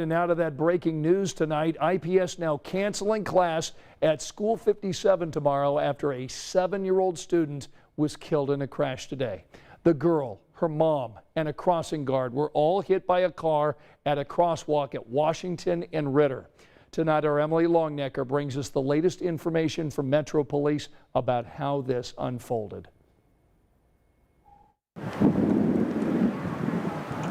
And out of that breaking news tonight, IPS now canceling class at School 57 tomorrow after a 7-year-old student was killed in a crash today. The girl, her mom, and a crossing guard were all hit by a car at a crosswalk at Washington and Ritter. Tonight, our Emily Longnecker brings us the latest information from Metro Police about how this unfolded.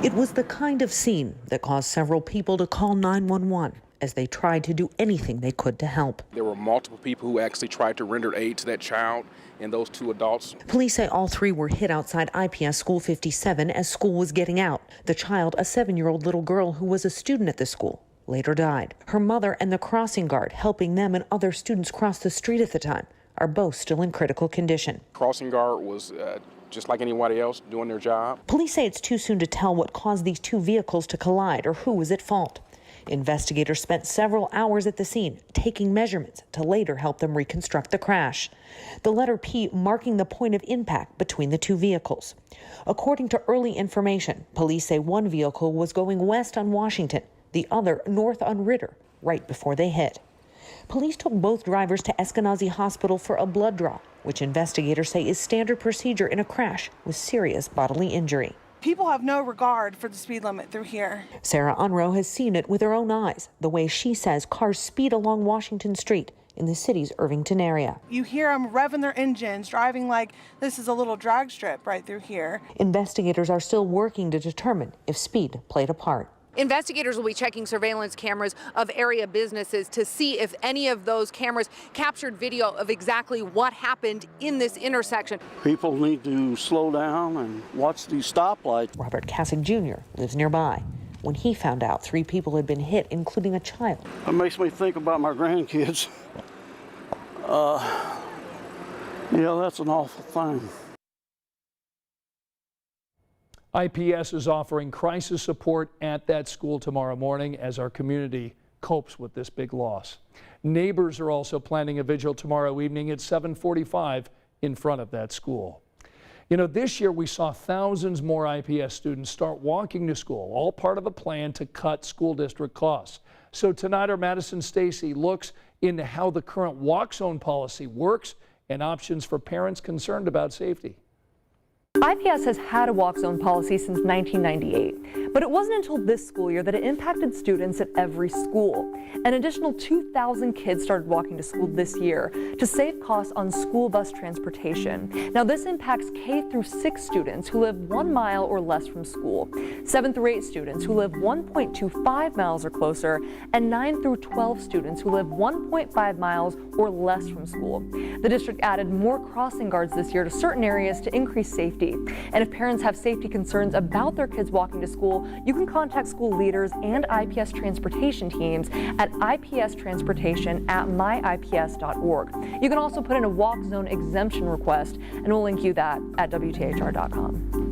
It was the kind of scene that caused several people to call 911 as they tried to do anything they could to help. There were multiple people who actually tried to render aid to that child and those 2 adults. Police say all 3 were hit outside IPS School 57 as school was getting out. The child, a 7-year-old little girl who was a student at the school, later died. Her mother and the crossing guard helping them and other students cross the street at the time are both still in critical condition. Crossing guard was just like anybody else doing their job. Police say it's too soon to tell what caused these 2 vehicles to collide or who was at fault. Investigators spent several hours at the scene taking measurements to later help them reconstruct the crash. The letter P marking the point of impact between the 2 vehicles. According to early information, police say one vehicle was going west on Washington, the other north on Ritter, right before they hit. Police took both drivers to Eskenazi Hospital for a blood draw, which investigators say is standard procedure in a crash with serious bodily injury. People have no regard for the speed limit through here. Sarah Unrow has seen it with her own eyes, the way she says cars speed along Washington Street in the city's Irvington area. You hear them revving their engines, driving like this is a little drag strip right through here. Investigators are still working to determine if speed played a part. Investigators will be checking surveillance cameras of area businesses to see if any of those cameras captured video of exactly what happened in this intersection. People need to slow down and watch these stoplights. Robert Cassick Jr. lives nearby when he found out 3 people had been hit, including a child. It makes me think about my grandkids. Yeah, that's an awful thing. IPS is offering crisis support at that school tomorrow morning as our community copes with this big loss. Neighbors are also planning a vigil tomorrow evening at 7:45 in front of that school. You know, this year we saw thousands more IPS students start walking to school, all part of a plan to cut school district costs. So tonight our Madison Stacy looks into how the current walk zone policy works and options for parents concerned about safety. IPS has had a walk zone policy since 1998, but it wasn't until this school year that it impacted students at every school. An additional 2,000 kids started walking to school this year to save costs on school bus transportation. Now this impacts K through 6 students who live 1 mile or less from school, 7 through 8 students who live 1.25 miles or closer, and 9 through 12 students who live 1.5 miles or less from school. The district added more crossing guards this year to certain areas to increase safety. And if parents have safety concerns about their kids walking to school, you can contact school leaders and IPS transportation teams at ipstransportation@myips.org. You can also put in a walk zone exemption request, and we'll link you that at WTHR.com.